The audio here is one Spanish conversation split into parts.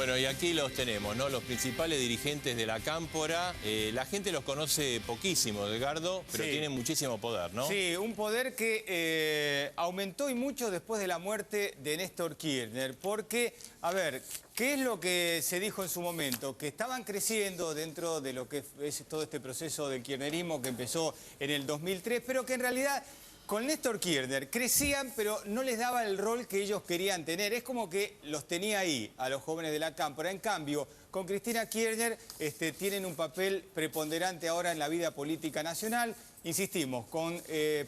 Bueno, y aquí los tenemos, ¿no? Los principales dirigentes de la Cámpora. La gente los conoce poquísimo, Edgardo, pero tienen muchísimo poder, ¿no? Sí, un poder que aumentó y mucho después de la muerte de Néstor Kirchner. Porque, a ver, ¿qué es lo que se dijo en su momento? Que estaban creciendo dentro de lo que es todo este proceso del kirchnerismo que empezó en el 2003, pero que en realidad con Néstor Kirchner crecían, pero no les daba el rol que ellos querían tener. Es como que los tenía ahí, a los jóvenes de la Cámpora. En cambio, con Cristina Kirchner tienen un papel preponderante ahora en la vida política nacional. Insistimos, con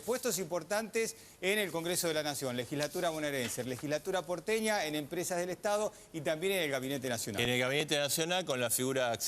puestos importantes en el Congreso de la Nación, legislatura bonaerense, legislatura porteña, en empresas del Estado y también en el Gabinete Nacional. En el Gabinete Nacional, con la figura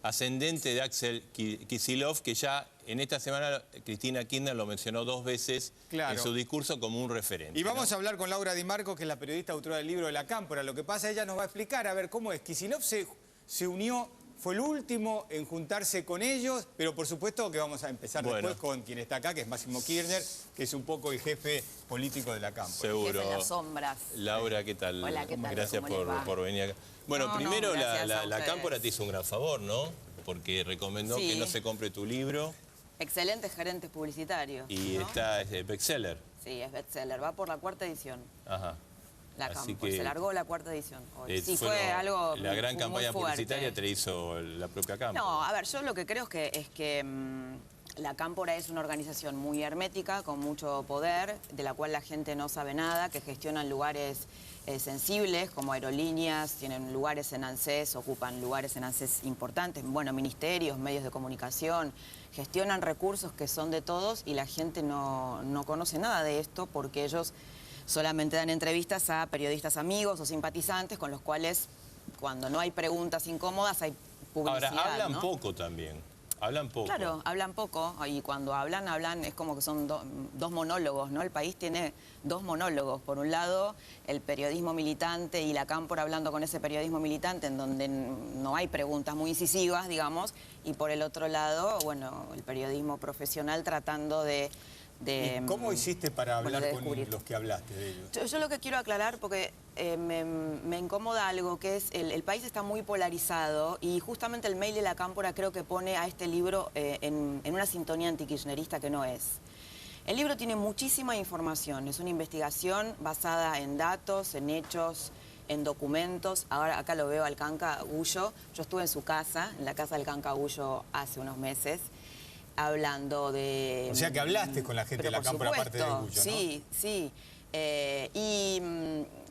ascendente de Axel Kicillof, que ya en esta semana Cristina Kirchner lo mencionó 2 veces en su discurso como un referente. Y vamos a hablar con Laura Di Marco, que es la periodista autora del libro de la Cámpora. Lo que pasa, ella nos va a explicar, a ver, cómo es. Kicillof se unió, fue el último en juntarse con ellos, pero por supuesto que vamos a empezar después con quien está acá, que es Máximo Kirchner, que es un poco el jefe político de la Cámpora. Seguro. Jefe en las sombras. Laura, ¿qué tal? Hola, ¿qué tal? Gracias por venir acá. Bueno, primero la Cámpora te hizo un gran favor, ¿no? Porque recomendó que no se compre tu libro. Excelentes gerentes publicitarios. Y ¿no? es bestseller. Sí, es bestseller. Va por la 4ª edición. Ajá. La Cámpora. Se largó la 4ª edición. Sí, fue algo la gran campaña fuerte. publicitaria te la hizo la propia Cámpora. No, a ver, yo lo que creo es que la Cámpora es una organización muy hermética, con mucho poder, de la cual la gente no sabe nada, que gestionan lugares sensibles, como aerolíneas, tienen lugares en ANSES, ocupan lugares en ANSES importantes, bueno, ministerios, medios de comunicación, gestionan recursos que son de todos y la gente no conoce nada de esto porque ellos solamente dan entrevistas a periodistas amigos o simpatizantes con los cuales, cuando no hay preguntas incómodas, hay publicidad. Ahora, hablan ¿no? poco también. Hablan poco. Claro, hablan poco y cuando hablan es como que son dos monólogos, ¿no? El país tiene 2 monólogos. Por un lado, el periodismo militante y la Cámpora hablando con ese periodismo militante en donde no hay preguntas muy incisivas, digamos, y por el otro lado, bueno, el periodismo profesional tratando de... ¿Y cómo hiciste para hablar con descubrir. los que hablaste de ellos? Yo lo que quiero aclarar, porque me incomoda algo, que es el país está muy polarizado y justamente el mail de la Cámpora creo que pone a este libro en una sintonía antikirchnerista que no es. El libro tiene muchísima información, es una investigación basada en datos, en hechos, en documentos. Ahora acá lo veo al Canca Gullo. Yo estuve en su casa, en la casa del Canca Gullo hace unos meses, hablando de... O sea que hablaste con la gente de la Cámpora, aparte de Gullo, ¿no? Sí, sí.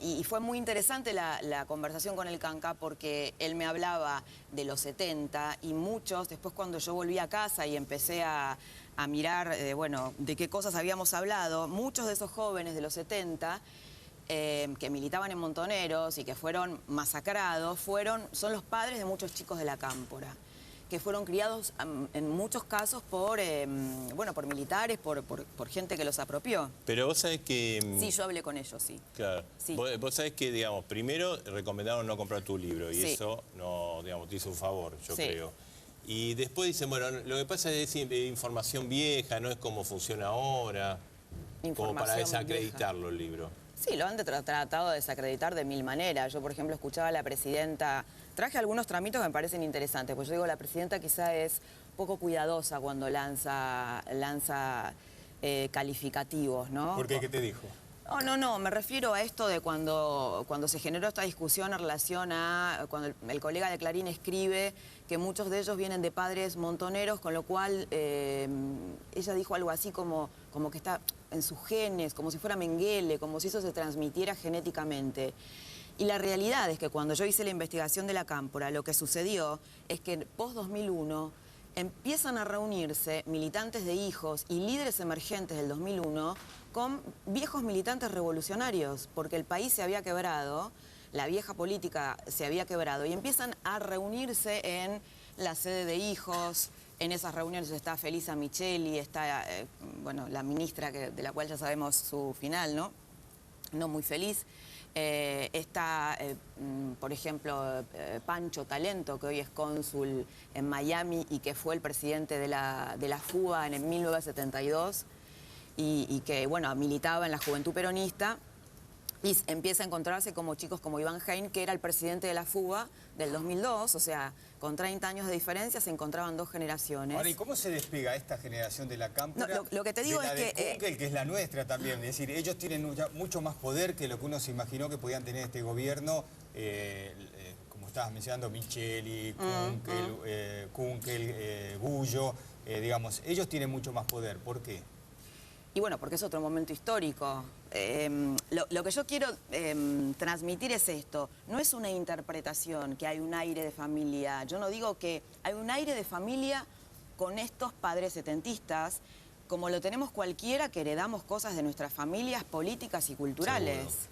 Y fue muy interesante la conversación con el Canca porque él me hablaba de los 70 y muchos, después cuando yo volví a casa y empecé a mirar, bueno, de qué cosas habíamos hablado, muchos de esos jóvenes de los 70 que militaban en Montoneros y que fueron masacrados, son los padres de muchos chicos de la Cámpora, que fueron criados en muchos casos por militares, por gente que los apropió. Pero vos sabés que... Sí, yo hablé con ellos, sí. Claro. Sí. Vos sabés que, digamos, primero recomendaron no comprar tu libro y eso no, digamos, te hizo un favor, yo creo. Y después dicen, bueno, lo que pasa es información vieja, no es como funciona ahora, como para desacreditarlo el libro. Sí, lo han tratado de desacreditar de 1000 maneras. Yo, por ejemplo, escuchaba a la presidenta... Traje algunos tramitos que me parecen interesantes, porque yo digo, la presidenta quizá es poco cuidadosa cuando lanza calificativos, ¿no? ¿Por qué? ¿Qué te dijo? No, me refiero a esto de cuando se generó esta discusión en relación a cuando el colega de Clarín escribe que muchos de ellos vienen de padres montoneros, con lo cual ella dijo algo así como que está en sus genes, como si fuera Mengele, como si eso se transmitiera genéticamente. Y la realidad es que cuando yo hice la investigación de la Cámpora, lo que sucedió es que post-2001 empiezan a reunirse militantes de hijos y líderes emergentes del 2001 con viejos militantes revolucionarios, porque el país se había quebrado, la vieja política se había quebrado, y empiezan a reunirse en la sede de hijos. En esas reuniones está Felisa Micheli, está la ministra de la cual ya sabemos su final, no muy feliz. Está, por ejemplo, Pancho Talento, que hoy es cónsul en Miami y que fue el presidente de la FUA en el 1972 y que, bueno, militaba en la Juventud Peronista. Y empieza a encontrarse como chicos como Iván Hein, que era el presidente de la fuga del 2002, o sea, con 30 años de diferencia se encontraban dos generaciones. Ahora, ¿y cómo se despega esta generación de la cámpora? No, lo que te digo de la es de que... Kunkel, que es la nuestra también, es decir, ellos tienen mucho más poder que lo que uno se imaginó que podían tener este gobierno, como estabas mencionando, Micheli, Kunkel, Gullo, digamos, ellos tienen mucho más poder, ¿por qué? Y bueno, porque es otro momento histórico. Lo que yo quiero transmitir es esto. No es una interpretación que hay un aire de familia. Yo no digo que hay un aire de familia con estos padres setentistas, como lo tenemos cualquiera que heredamos cosas de nuestras familias políticas y culturales.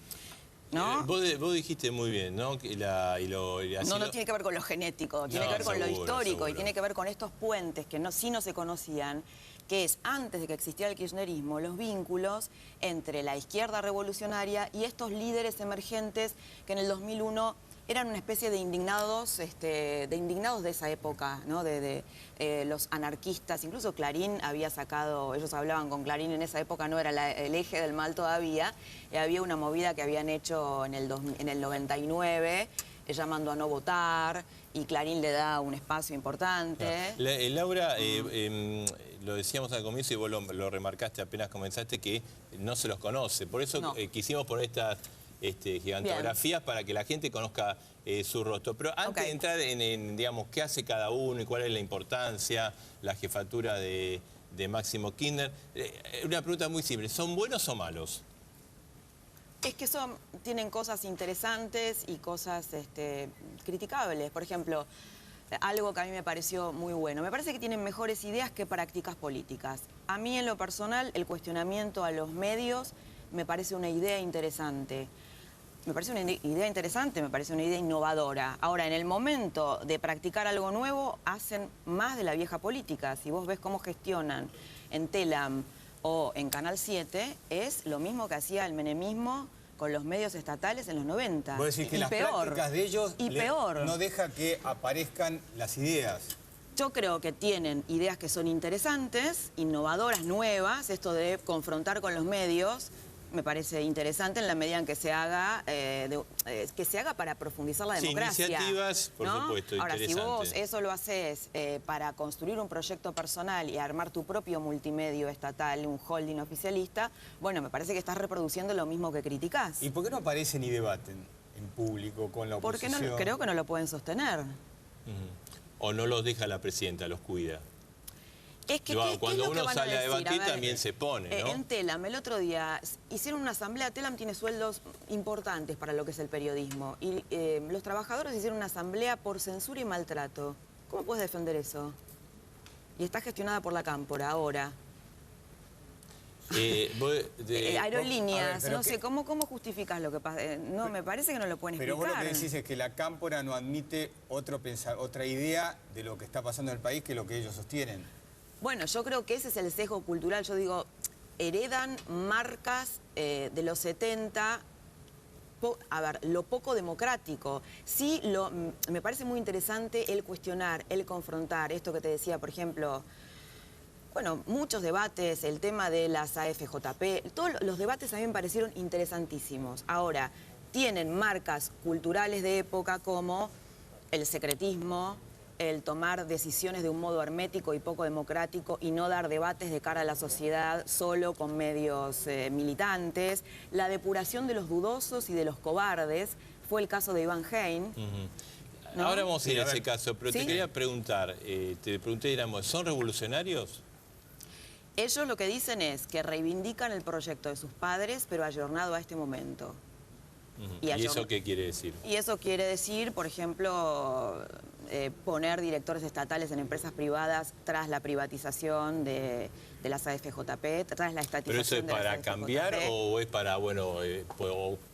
¿No? Vos dijiste muy bien, ¿no? No tiene que ver con lo genético, tiene que ver con lo histórico y tiene que ver con estos puentes que sí no se conocían, que es, antes de que existiera el kirchnerismo, los vínculos entre la izquierda revolucionaria y estos líderes emergentes que en el 2001 eran una especie de indignados de esa época, ¿no? De los anarquistas. Incluso Clarín había sacado, ellos hablaban con Clarín en esa época, no era el eje del mal todavía, había una movida que habían hecho en el 99, llamando a no votar, y Clarín le da un espacio importante. Laura, lo decíamos al comienzo y vos lo remarcaste apenas comenzaste, que no se los conoce. Por eso quisimos poner estas gigantografías para que la gente conozca su rostro. Pero antes de entrar en, digamos, qué hace cada uno y cuál es la importancia, la jefatura de Máximo Kirchner, una pregunta muy simple. ¿Son buenos o malos? Es que tienen cosas interesantes y cosas criticables. Por ejemplo, algo que a mí me pareció muy bueno. Me parece que tienen mejores ideas que prácticas políticas. A mí, en lo personal, el cuestionamiento a los medios me parece una idea interesante. Me parece una idea interesante, me parece una idea innovadora. Ahora, en el momento de practicar algo nuevo, hacen más de la vieja política. Si vos ves cómo gestionan en Telam o en Canal 7, es lo mismo que hacía el menemismo con los medios estatales en los 90. Vos decís que las prácticas de ellos no deja que aparezcan las ideas. Yo creo que tienen ideas que son interesantes, innovadoras, nuevas. Esto de confrontar con los medios me parece interesante en la medida en que se haga, para profundizar la democracia. Iniciativas, por supuesto, Ahora, si vos interesantes. eso lo haces para construir un proyecto personal y armar tu propio multimedio estatal, un holding oficialista, bueno, me parece que estás reproduciendo lo mismo que criticás. ¿Y por qué no aparecen y debaten en público con la oposición? Porque creo que no lo pueden sostener. O no los deja la presidenta, los cuida. Es que, cuando uno sale a debatir también se pone, ¿no? En Telam, el otro día, hicieron una asamblea. Telam tiene sueldos importantes para lo que es el periodismo. Y los trabajadores hicieron una asamblea por censura y maltrato. ¿Cómo puedes defender eso? Y está gestionada por la Cámpora ahora. Aerolíneas, no sé, ¿cómo justificas lo que pasa? No, me parece que no lo pueden explicar. Pero vos lo que decís es que la Cámpora no admite otra idea de lo que está pasando en el país que lo que ellos sostienen. Bueno, yo creo que ese es el sesgo cultural. Yo digo, heredan marcas de los 70, lo poco democrático. Sí, me parece muy interesante el cuestionar, el confrontar, esto que te decía, por ejemplo, bueno, muchos debates, el tema de las AFJP, todos los debates a mí me parecieron interesantísimos. Ahora, tienen marcas culturales de época como el secretismo, el tomar decisiones de un modo hermético y poco democrático y no dar debates de cara a la sociedad solo con medios militantes, la depuración de los dudosos y de los cobardes, fue el caso de Iván Hein. ¿No? Ahora vamos a ir a ese caso, pero te quería preguntar, ¿son revolucionarios? Ellos lo que dicen es que reivindican el proyecto de sus padres, pero ayornado a este momento. ¿Y eso qué quiere decir? Y eso quiere decir, por ejemplo, poner directores estatales en empresas privadas tras la privatización de las AFJP, tras la estatización. ¿Pero eso es para cambiar o es para,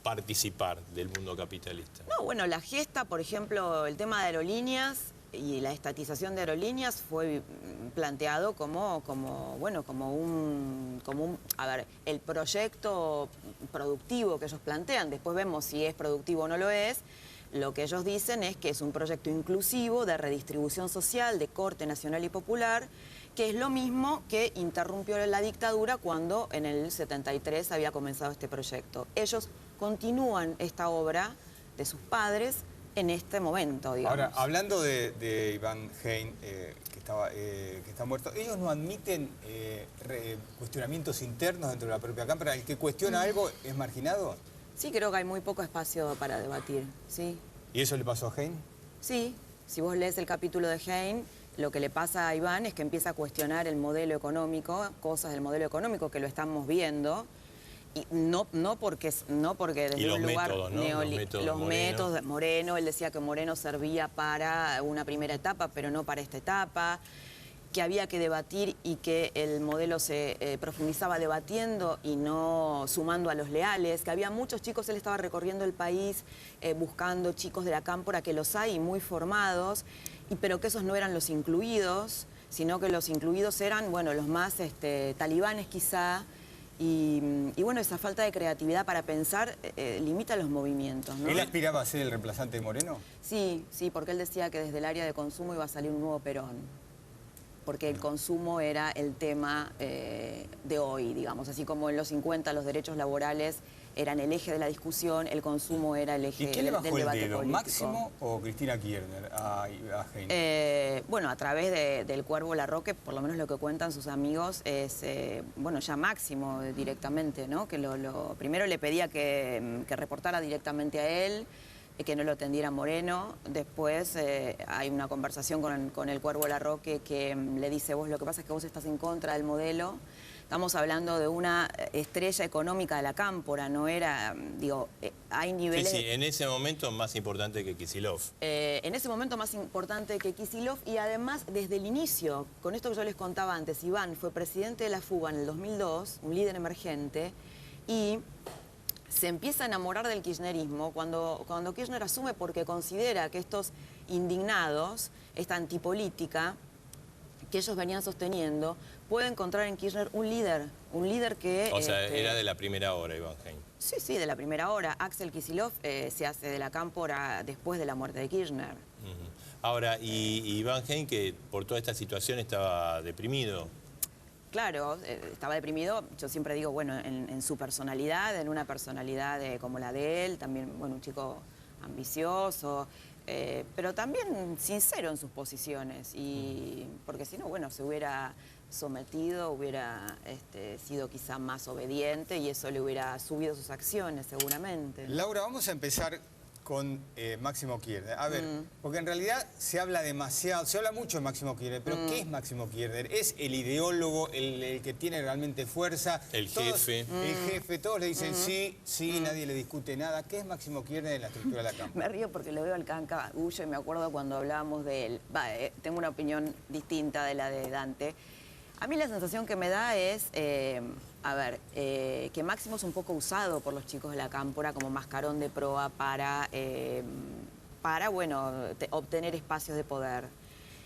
participar del mundo capitalista? No, bueno, la gesta, por ejemplo, el tema de aerolíneas y la estatización de aerolíneas fue planteado como el proyecto productivo que ellos plantean. Después vemos si es productivo o no lo es. Lo que ellos dicen es que es un proyecto inclusivo de redistribución social, de corte nacional y popular, que es lo mismo que interrumpió la dictadura cuando en el 73 había comenzado este proyecto. Ellos continúan esta obra de sus padres en este momento, digamos. Ahora, hablando de Iván Hein, que está muerto, ¿ellos no admiten cuestionamientos internos dentro de la propia Cámpora? ¿El que cuestiona algo es marginado? Sí, creo que hay muy poco espacio para debatir, sí. ¿Y eso le pasó a Hein? Sí, si vos lees el capítulo de Hein, lo que le pasa a Iván es que empieza a cuestionar el modelo económico, cosas del modelo económico que lo estamos viendo, y no porque desde un lugar los métodos de Moreno, él decía que Moreno servía para una primera etapa, pero no para esta etapa, que había que debatir y que el modelo se profundizaba debatiendo y no sumando a los leales, que había muchos chicos, él estaba recorriendo el país buscando chicos de la Cámpora, que los hay muy formados, pero que esos no eran los incluidos, sino que los incluidos eran, bueno, los más talibanes quizá, y bueno, esa falta de creatividad para pensar limita los movimientos, ¿no? ¿Él aspiraba a ser el reemplazante de Moreno? Sí, porque él decía que desde el área de consumo iba a salir un nuevo Perón. Porque el consumo era el tema de hoy, digamos. Así como en los 50 los derechos laborales eran el eje de la discusión, el consumo era el eje del debate político. ¿Y quién le bajó el dedo, Máximo o Cristina Kirchner a Hein? Bueno, a través del Cuervo Larroque, por lo menos lo que cuentan sus amigos, es, bueno, ya Máximo directamente, ¿no? Que primero le pedía que reportara directamente a él, que no lo atendiera Moreno. Después hay una conversación con el Cuervo Larroque que le dice, vos lo que pasa es que vos estás en contra del modelo. Estamos hablando de una estrella económica de la Cámpora, no era, digo, hay niveles... Sí, en ese momento más importante que Kicillof. En ese momento más importante que Kicillof, y además desde el inicio, con esto que yo les contaba antes, Iván fue presidente de la Fuga en el 2002, un líder emergente, y se empieza a enamorar del kirchnerismo cuando Kirchner asume, porque considera que estos indignados, esta antipolítica que ellos venían sosteniendo, puede encontrar en Kirchner un líder que... O sea, era de la primera hora, Iván Hein. Sí, de la primera hora. Axel Kicillof se hace de la Cámpora después de la muerte de Kirchner. Ahora, y Iván Hein, que por toda esta situación estaba deprimido. Claro, estaba deprimido, yo siempre digo, bueno, en su personalidad, en una personalidad como la de él, también, bueno, un chico ambicioso, pero también sincero en sus posiciones, y porque si no, bueno, se hubiera sometido, hubiera sido quizá más obediente y eso le hubiera subido sus acciones seguramente. Laura, vamos a empezar con Máximo Kirchner. A ver, porque en realidad se habla demasiado, se habla mucho de Máximo Kirchner, pero ¿qué es Máximo Kirchner? ¿Es el ideólogo, el que tiene realmente fuerza? El jefe. El jefe, todos le dicen sí, nadie le discute nada. ¿Qué es Máximo Kirchner en la estructura de la Cámpora? Me río porque lo veo al Cancagüyo y me acuerdo cuando hablábamos de él. Tengo una opinión distinta de la de Dante. A mí la sensación que me da es, que Máximo es un poco usado por los chicos de la Cámpora como mascarón de proa para bueno, obtener espacios de poder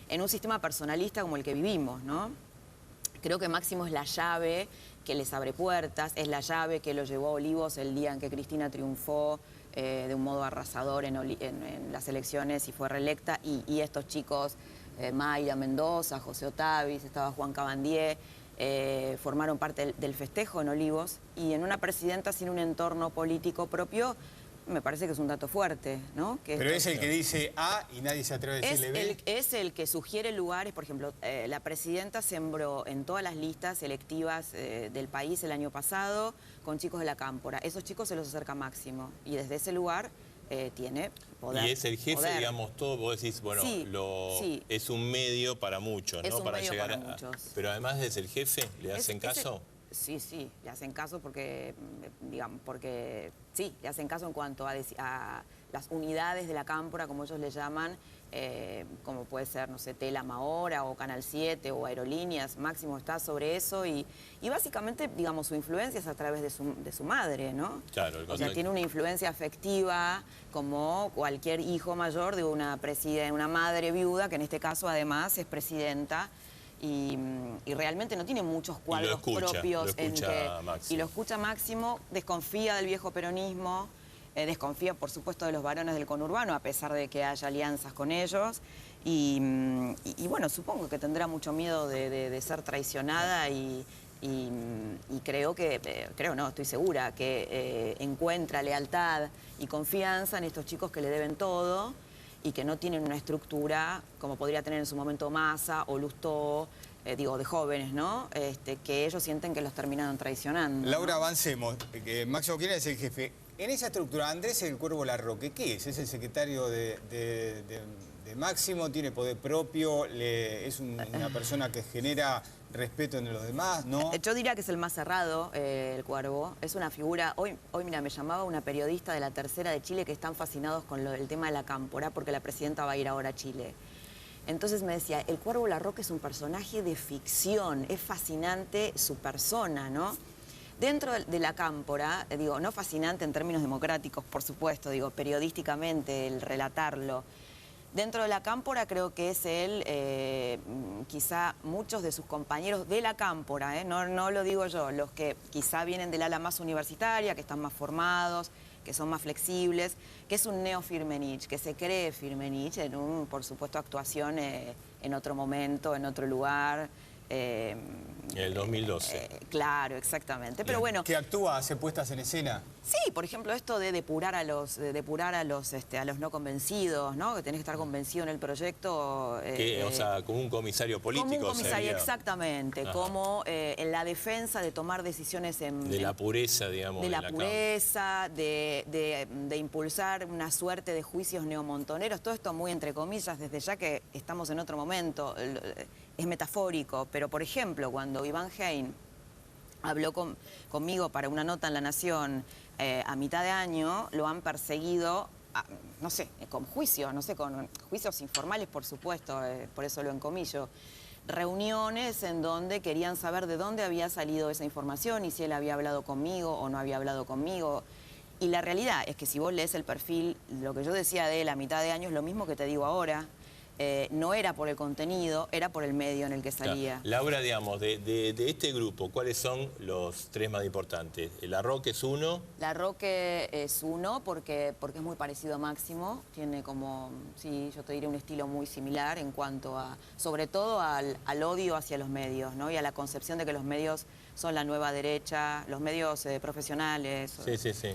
en un sistema personalista como el que vivimos, ¿no? Creo que Máximo es la llave que les abre puertas, es la llave que lo llevó a Olivos el día en que Cristina triunfó de un modo arrasador en las elecciones y fue reelecta, y estos chicos... Mayra Mendoza, José Otavis, estaba Juan Cabandier, formaron parte del festejo en Olivos, y en una presidenta sin un entorno político propio, me parece que es un dato fuerte, ¿no? Pero es el que dice A y nadie se atreve a decirle B. Es el que sugiere lugares, por ejemplo, la presidenta sembró en todas las listas electivas del país el año pasado con chicos de la Cámpora. Esos chicos se los acerca Máximo, y desde ese lugar... tiene poder. Y es el jefe, digamos, todo, vos decís, bueno, es un medio para muchos, ¿no? Para llegar a muchos. Pero además es el jefe, ¿le hacen caso? Sí, le hacen caso porque, digamos, sí, le hacen caso en cuanto a las unidades de la Cámpora, como ellos le llaman, como puede ser, no sé, Telam ahora, o Canal 7, o Aerolíneas. Máximo está sobre eso, y básicamente, digamos, su influencia es a través de su madre, ¿no? Claro. O sea, tiene una influencia afectiva como cualquier hijo mayor de una madre viuda, que en este caso además es presidenta, y realmente no tiene muchos cuadros propios. Máximo. Y lo escucha Máximo, desconfía del viejo peronismo. desconfía, por supuesto, de los varones del conurbano, a pesar de que haya alianzas con ellos. Y bueno, supongo que tendrá mucho miedo de ser traicionada y creo que, estoy segura, que encuentra lealtad y confianza en estos chicos que le deben todo y que no tienen una estructura como podría tener en su momento Massa o Lustó, de jóvenes, ¿no? Que ellos sienten que los terminaron traicionando. Laura, ¿no? Avancemos. Máximo Kirchner es el jefe. En esa estructura, Andrés el Cuervo Larroque, ¿qué es? ¿Es el secretario de Máximo? ¿Tiene poder propio? ¿Es una persona que genera respeto entre los demás? ¿No? Yo diría que es el más cerrado, el Cuervo. Es una figura... Hoy, mira, me llamaba una periodista de La Tercera de Chile que están fascinados con el tema de la cámpora, porque la presidenta va a ir ahora a Chile. Entonces me decía, el Cuervo Larroque es un personaje de ficción, es fascinante su persona, ¿no? Dentro de la cámpora, no fascinante en términos democráticos, por supuesto, periodísticamente, el relatarlo. Dentro de la cámpora creo que es él, quizá muchos de sus compañeros de la cámpora, no lo digo yo, los que quizá vienen del ala más universitaria, que están más formados, que son más flexibles, que es un neo-Firmenich, que se cree Firmenich en por supuesto, actuación en otro momento, en otro lugar. En el 2012. Claro, exactamente. Pero bueno. ¿Que actúa, hace puestas en escena? Sí, por ejemplo, esto de depurar a los no convencidos, ¿no? Que tenés que estar convencido en el proyecto. O sea, como un comisario político. Como un comisario, sería. exactamente. Ajá. Como en la defensa de tomar decisiones de la pureza, digamos. De la pureza, de impulsar una suerte de juicios neomontoneros. Todo esto muy entre comillas, desde ya que estamos en otro momento. Es metafórico, pero por ejemplo, cuando Iván Hein habló conmigo para una nota en La Nación a mitad de año, lo han perseguido, no sé, con juicios, con juicios informales, por supuesto, por eso lo encomillo. Reuniones en donde querían saber de dónde había salido esa información y si él había hablado conmigo o no había hablado conmigo. Y la realidad es que si vos lees el perfil, lo que yo decía de él a mitad de año es lo mismo que te digo ahora. No era por el contenido, era por el medio en el que salía. Claro. Laura, digamos, de este grupo, ¿cuáles son los tres más importantes? ¿Larroque es uno? Larroque es uno porque es muy parecido a Máximo. Tiene como, sí, yo te diría un estilo muy similar en cuanto a, sobre todo al odio hacia los medios, ¿no? Y a la concepción de que los medios son la nueva derecha, los medios profesionales. Sí, sí, sí.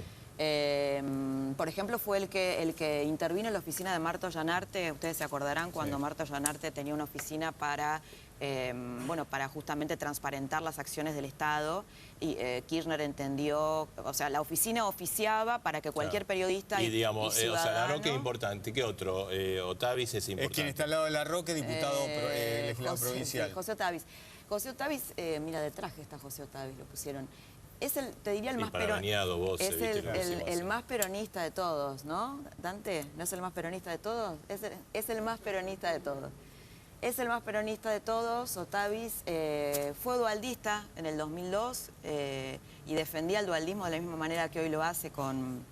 Por ejemplo, fue el que intervino en la oficina de Marta Ollanarte. Ustedes se acordarán cuando sí. Marta Ollanarte tenía una oficina para justamente transparentar las acciones del Estado y Kirchner entendió, o sea, la oficina oficiaba para que cualquier periodista y digamos, ciudadano... o sea, Larroque es importante. ¿Qué otro? Otavis es importante. Es quien está al lado de Larroque, diputado legislador provincial. Sí, José Otavis. José Otavis, mira, de traje está José Otavis, lo pusieron. Es te diría el más peronista. Es el más peronista de todos, ¿no? Dante, ¿no es el más peronista de todos? Es el más peronista de todos. Es el más peronista de todos. Otavis fue dualdista en el 2002 y defendía el dualdismo de la misma manera que hoy lo hace con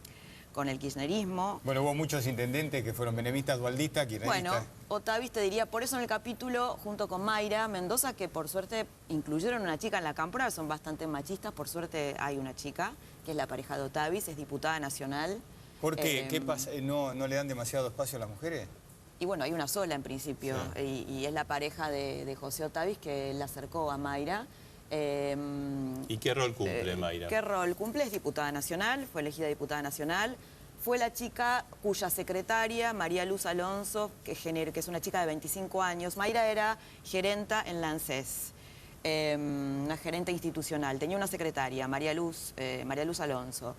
el kirchnerismo. Bueno, hubo muchos intendentes que fueron menemistas, dualdistas, kirchneristas. Bueno, Otavis te diría, por eso en el capítulo, junto con Mayra Mendoza, que por suerte incluyeron una chica en la cámpora, son bastante machistas, por suerte hay una chica, que es la pareja de Otavis, es diputada nacional. ¿Por qué? ¿Qué pasa? ¿No le dan demasiado espacio a las mujeres? Y bueno, hay una sola en principio, sí. y es la pareja de José Otavis que la acercó a Mayra. ¿Y qué rol cumple Mayra? ¿Qué rol cumple? Es diputada nacional, fue elegida diputada nacional. Fue la chica cuya secretaria, María Luz Alonso, que es una chica de 25 años. Mayra era gerenta en la ANSES, una gerente institucional. Tenía una secretaria, María Luz Alonso.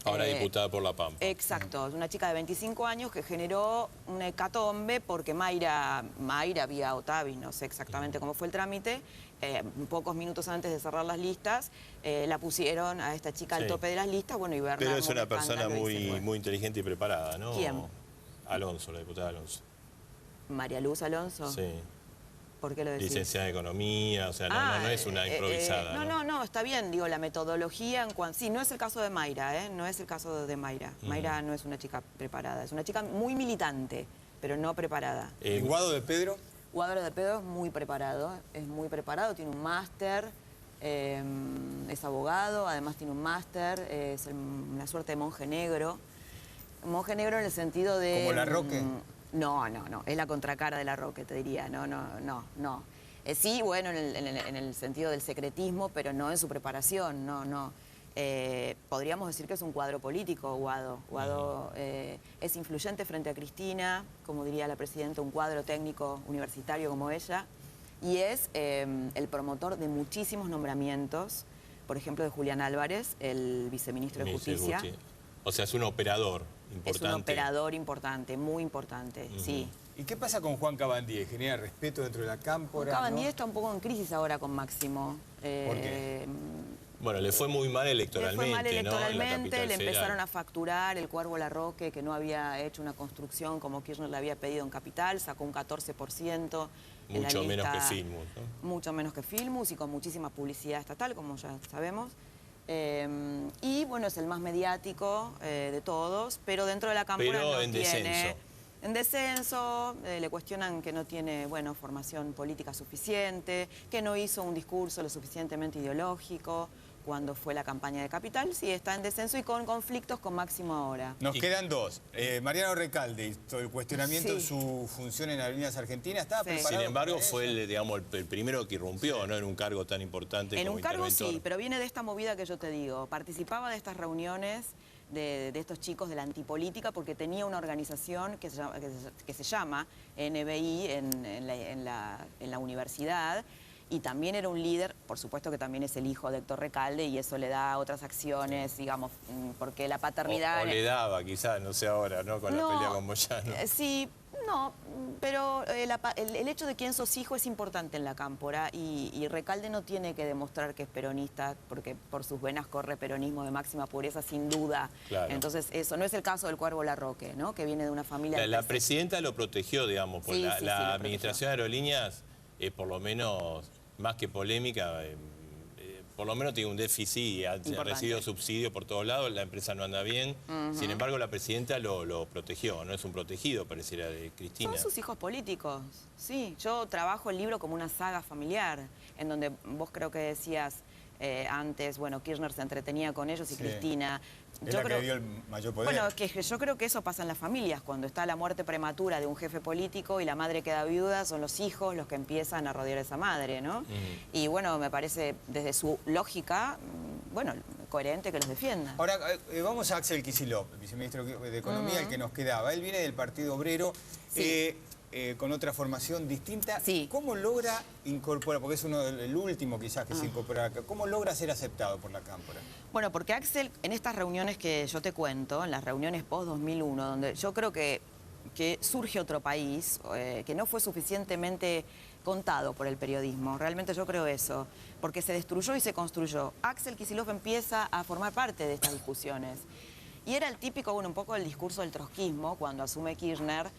Ahora diputada por La Pampa. Exacto, una chica de 25 años que generó un hecatombe porque Mayra vía Otavis, no sé exactamente cómo fue el trámite, pocos minutos antes de cerrar las listas, la pusieron a esta chica al tope de las listas, bueno, y Bernardo... Pero es una persona muy inteligente y preparada, ¿no? ¿Quién? Alonso, la diputada Alonso. ¿María Luz Alonso? Sí. ¿Por qué lo decís? Licenciada en Economía, o sea, no es una improvisada. No, está bien, digo, la metodología en cuanto... Sí, no es el caso de Mayra, no es el caso de Mayra. Mayra no es una chica preparada, es una chica muy militante, pero no preparada. ¿Guado de Pedro? Guado de Pedro es muy preparado, tiene un máster, es abogado, además tiene un máster, es una suerte de monje negro. Monje negro en el sentido de... ¿Como Larroque? No, es la contracara de Larroque, te diría, no. Sí, bueno, en el sentido del secretismo, pero no en su preparación, no. Podríamos decir que es un cuadro político, Guado. Guado es influyente frente a Cristina, como diría la presidenta, un cuadro técnico universitario como ella, y es el promotor de muchísimos nombramientos, por ejemplo, de Julián Álvarez, el viceministro de Justicia. O sea, es un operador importante. Es un operador importante, muy importante, sí. ¿Y qué pasa con Juan Cabandier? ¿Genera respeto dentro de la cámpora? Juan Cabandier está un poco en crisis ahora con Máximo. ¿Por qué? Bueno, le fue muy mal electoralmente, le fue mal electoralmente, ¿no? le empezaron a facturar el Cuervo Larroque, que no había hecho una construcción como Kirchner le había pedido en Capital, sacó un 14%. Mucho menos que Filmus, ¿no? Mucho menos que Filmus y con muchísima publicidad estatal, como ya sabemos. Y bueno, es el más mediático de todos, pero dentro de la cámpora no tiene... descenso. En descenso, le cuestionan que no tiene, bueno, formación política suficiente, que no hizo un discurso lo suficientemente ideológico cuando fue la campaña de Capital. Sí, está en descenso y con conflictos con Máximo ahora. Nos quedan dos. Mariano Recalde, el cuestionamiento de su función en Aerolíneas Argentinas, ¿estaba preparado? Sin embargo, fue el primero que irrumpió, ¿no? En un cargo tan importante en como un cargo interventor. sí, pero viene de esta movida que yo te digo. Participaba de estas reuniones de estos chicos de la antipolítica porque tenía una organización que se llama NBI en la universidad. Y también era un líder, por supuesto que también es el hijo de Héctor Recalde y eso le da otras acciones, digamos, porque la paternidad... O le daba, quizás, no sé ahora, ¿no? Con la pelea con Moyano. Sí, no, pero el hecho de quién sos hijo es importante en la cámpora y Recalde no tiene que demostrar que es peronista porque por sus venas corre peronismo de máxima pureza, sin duda. Claro. Entonces, eso no es el caso del Cuervo Larroque, ¿no? Que viene de una familia... La presidenta lo protegió, digamos, por la administración de Aerolíneas, por lo menos, más que polémica, por lo menos tiene un déficit y ha recibido subsidio por todos lados, la empresa no anda bien. Sin embargo, la presidenta lo protegió, no es un protegido, pareciera, de Cristina. Son sus hijos políticos, sí. Yo trabajo el libro como una saga familiar, en donde vos creo que decías antes, bueno, Kirchner se entretenía con ellos y Cristina... Es la que le dio el mayor poder. Bueno, que yo creo que eso pasa en las familias, cuando está la muerte prematura de un jefe político y la madre queda viuda, son los hijos los que empiezan a rodear a esa madre, ¿no? Y bueno, me parece, desde su lógica, bueno, coherente que los defienda. Ahora, vamos a Axel Kicillof, el viceministro de Economía, el que nos quedaba. Él viene del Partido Obrero. Sí. Con otra formación distinta. Sí. ¿Cómo logra incorporar, porque es el último quizás que se incorpora acá, cómo logra ser aceptado por la cámpora? Bueno, porque Axel, en estas reuniones que yo te cuento, en las reuniones post-2001, donde yo creo que surge otro país, que no fue suficientemente contado por el periodismo, realmente yo creo eso, porque se destruyó y se construyó. Axel Kicillof empieza a formar parte de estas discusiones. Y era el típico, bueno, un poco el discurso del trotskismo, cuando asume Kirchner.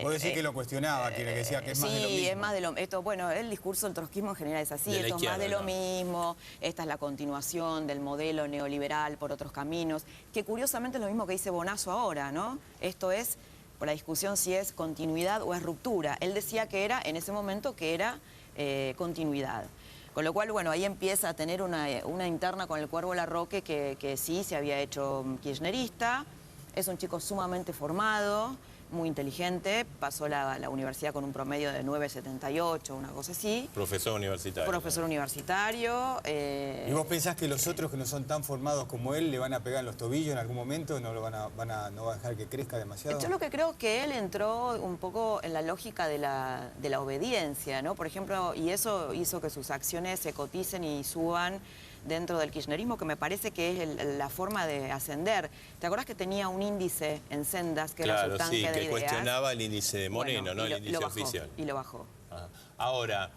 Vos decís que lo cuestionaba, que decía que es más de lo mismo. Sí, es más de lo mismo. Bueno, el discurso del trotskismo en general es así, esto es más de lo mismo, esta es la continuación del modelo neoliberal por otros caminos, que curiosamente es lo mismo que dice Bonazo ahora, ¿no? Esto es, por la discusión si es continuidad o es ruptura. Él decía que era, en ese momento, que era continuidad. Con lo cual, bueno, ahí empieza a tener una interna con el Cuervo Larroque que sí se había hecho kirchnerista, es un chico sumamente formado, muy inteligente, pasó la universidad con un promedio de 9,78, una cosa así. Profesor universitario. Profesor universitario. ¿Y vos pensás que los otros que no son tan formados como él le van a pegar en los tobillos en algún momento? ¿No va a dejar que crezca demasiado? Yo lo que creo que él entró un poco en la lógica de la obediencia, ¿no? Por ejemplo, y eso hizo que sus acciones se coticen y suban dentro del kirchnerismo, que me parece que es la forma de ascender. ¿Te acordás que tenía un índice en Sendas que era su tanque de ideas? Claro, sí, que cuestionaba el índice de Moreno, ¿no? El índice oficial. Y lo bajó. Ahora,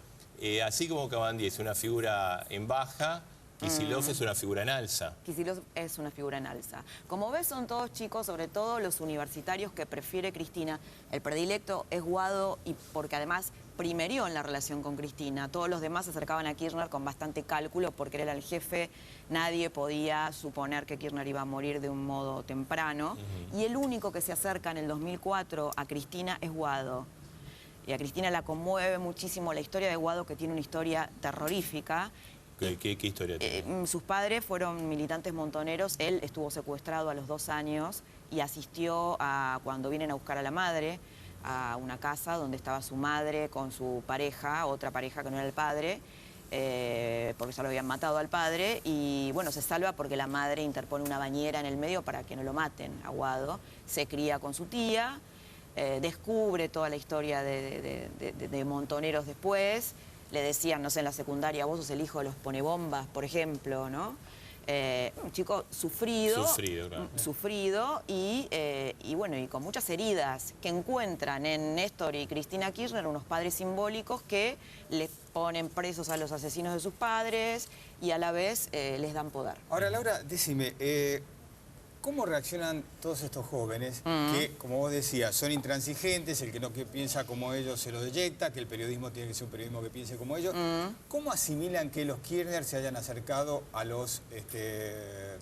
así como Cabandier es una figura en baja, Kicillof es una figura en alza. Kicillof es una figura en alza. Como ves, son todos chicos, sobre todo los universitarios que prefiere Cristina. El predilecto es Guado y porque además primerió en la relación con Cristina. Todos los demás se acercaban a Kirchner con bastante cálculo porque él era el jefe. Nadie podía suponer que Kirchner iba a morir de un modo temprano. Y el único que se acerca en el 2004 a Cristina es Guado. Y a Cristina la conmueve muchísimo la historia de Guado, que tiene una historia terrorífica. ¿Qué historia tiene? Sus padres fueron militantes montoneros, él estuvo secuestrado a los 2 años y asistió a, cuando vienen a buscar a la madre, a una casa donde estaba su madre con su pareja, otra pareja que no era el padre, porque ya lo habían matado al padre, y bueno, se salva porque la madre interpone una bañera en el medio para que no lo maten, Aguado. Se cría con su tía, descubre toda la historia de montoneros después. Le decían, no sé, en la secundaria, vos sos el hijo de los ponebombas, por ejemplo, ¿no? Un chico sufrido, claro. Sufrido y bueno, y con muchas heridas, que encuentran en Néstor y Cristina Kirchner unos padres simbólicos que les ponen presos a los asesinos de sus padres y a la vez les dan poder. Ahora, Laura, decime, ¿cómo reaccionan todos estos jóvenes que, como vos decías, son intransigentes, el que no piensa como ellos se lo deyecta, que el periodismo tiene que ser un periodismo que piense como ellos? ¿Cómo asimilan que los Kirchner se hayan acercado a los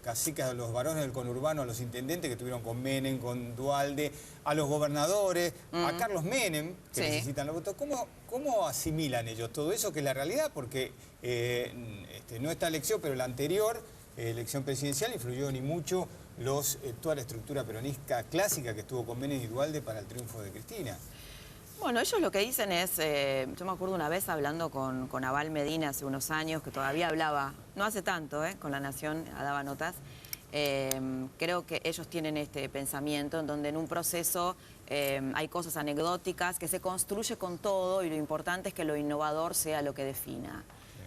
caciques, a los varones del conurbano, a los intendentes que tuvieron con Menem, con Duhalde, a los gobernadores, a Carlos Menem, que necesitan los votos? ¿Cómo asimilan ellos todo eso, que es la realidad? Porque no esta elección, pero la anterior elección presidencial influyó ni mucho toda la estructura peronista clásica que estuvo con Menem y Duhalde para el triunfo de Cristina. Bueno, ellos lo que dicen es, yo me acuerdo una vez hablando con Abal Medina hace unos años, que todavía hablaba, no hace tanto, con La Nación, daba notas. Creo que ellos tienen este pensamiento en donde en un proceso hay cosas anecdóticas que se construye con todo y lo importante es que lo innovador sea lo que defina.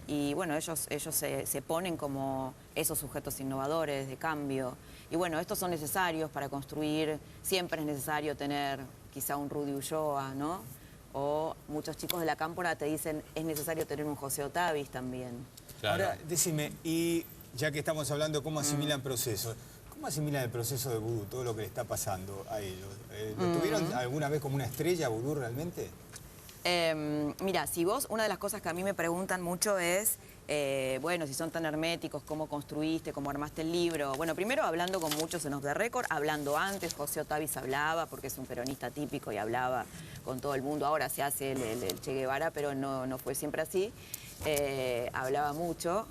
Y bueno, ellos se ponen como esos sujetos innovadores de cambio. Y bueno, estos son necesarios para construir, siempre es necesario tener quizá un Rudy Ulloa, ¿no? O muchos chicos de la Cámpora te dicen, es necesario tener un José Otavis también. Claro. Ahora, decime, y ya que estamos hablando de cómo asimilan procesos, ¿cómo asimilan el proceso de Vudú, todo lo que le está pasando a ellos? ¿Lo tuvieron alguna vez como una estrella Vudú realmente? Mira, si vos, una de las cosas que a mí me preguntan mucho es, bueno, si son tan herméticos, ¿cómo construiste, cómo armaste el libro? Bueno, primero hablando con muchos en Off the Record, hablando antes, José Otavis hablaba, porque es un peronista típico y hablaba con todo el mundo. Ahora se hace el Che Guevara, pero no fue siempre así. Hablaba mucho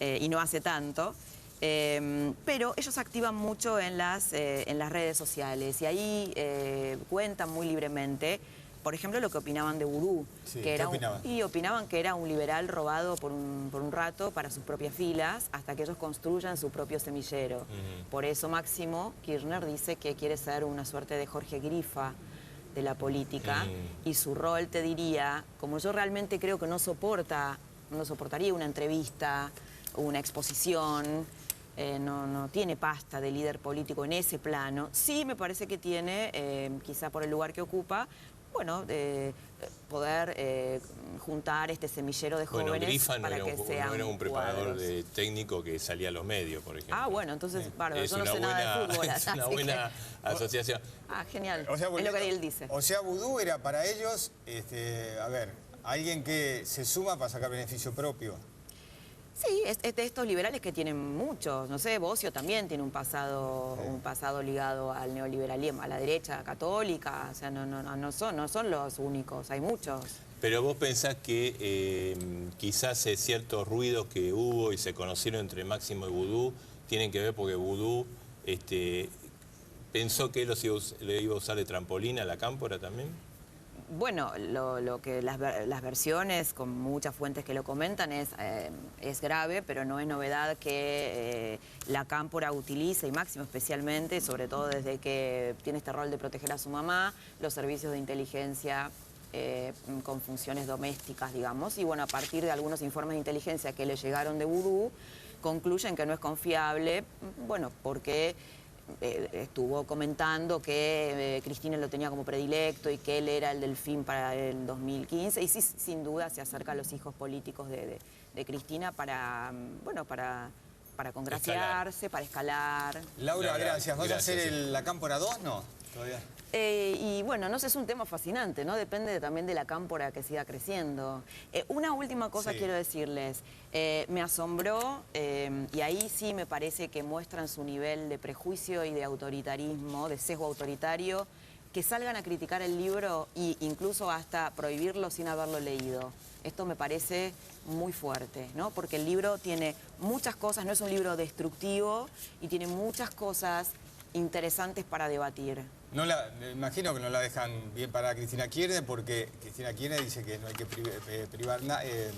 y no hace tanto. Pero ellos activan mucho en las redes sociales y ahí cuentan muy libremente. Por ejemplo, lo que opinaban de Vudú. Sí, que era ¿qué opinaban? Y opinaban que era un liberal robado por un rato para sus propias filas hasta que ellos construyan su propio semillero. Por eso Máximo Kirchner dice que quiere ser una suerte de Jorge Grifa de la política y su rol, te diría, como yo realmente creo que no soportaría una entrevista, una exposición, no tiene pasta de líder político en ese plano. Sí me parece que tiene, quizá por el lugar que ocupa, bueno, poder juntar este semillero de jóvenes. Bueno, Grifa no para era, que sean no era un preparador cuadros. técnico que salía a los medios, por ejemplo. Ah, bueno, entonces, bárbaro, yo no sé buena, nada de fútbol. es una buena asociación. Ah, genial, O sea, es lo que él dice. O sea, Vudú era para ellos, a ver, alguien que se suma para sacar beneficio propio. Sí, es de estos liberales que tienen muchos. No sé, Bocio también tiene un pasado ligado al neoliberalismo, a la derecha católica. O sea, no son los únicos, hay muchos. Pero vos pensás que quizás ciertos ruidos que hubo y se conocieron entre Máximo y Vudú tienen que ver porque Vudú pensó que él le iba a usar de trampolín a la Cámpora también. Bueno, lo que las versiones, con muchas fuentes que lo comentan, es grave, pero no es novedad que la Cámpora utilice, y Máximo especialmente, sobre todo desde que tiene este rol de proteger a su mamá, los servicios de inteligencia con funciones domésticas, digamos. Y bueno, a partir de algunos informes de inteligencia que le llegaron de Vudú, concluyen que no es confiable, bueno, porque estuvo comentando que Cristina lo tenía como predilecto y que él era el delfín para el 2015 y sí, sin duda se acerca a los hijos políticos de Cristina para congraciarse, para escalar. Laura, gracias. ¿Vas a hacer la Cámpora 2? No, todavía. Y bueno, no sé, es un tema fascinante, ¿no? Depende también de la Cámpora que siga creciendo. Una última cosa quiero decirles. Me asombró, y ahí sí me parece que muestran su nivel de prejuicio y de autoritarismo, de sesgo autoritario, que salgan a criticar el libro e incluso hasta prohibirlo sin haberlo leído. Esto me parece muy fuerte, ¿no? Porque el libro tiene muchas cosas, no es un libro destructivo y tiene muchas cosas interesantes para debatir. Me imagino que no la dejan bien para Cristina Kirchner, porque Cristina Kirchner dice que no hay que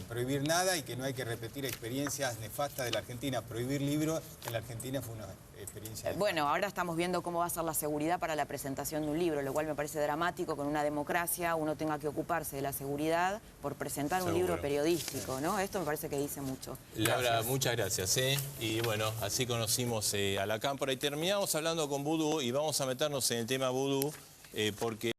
prohibir nada y que no hay que repetir experiencias nefastas de la Argentina. Prohibir libros en la Argentina fue una experiencia nefasta. Bueno, ahora estamos viendo cómo va a ser la seguridad para la presentación de un libro, lo cual me parece dramático, con una democracia uno tenga que ocuparse de la seguridad por presentar un libro periodístico, ¿no? Esto me parece que dice mucho. Laura, muchas gracias, ¿eh? Y bueno, así conocimos a la cámpora y terminamos hablando con Vudú y vamos a meternos en el tema Vudú porque...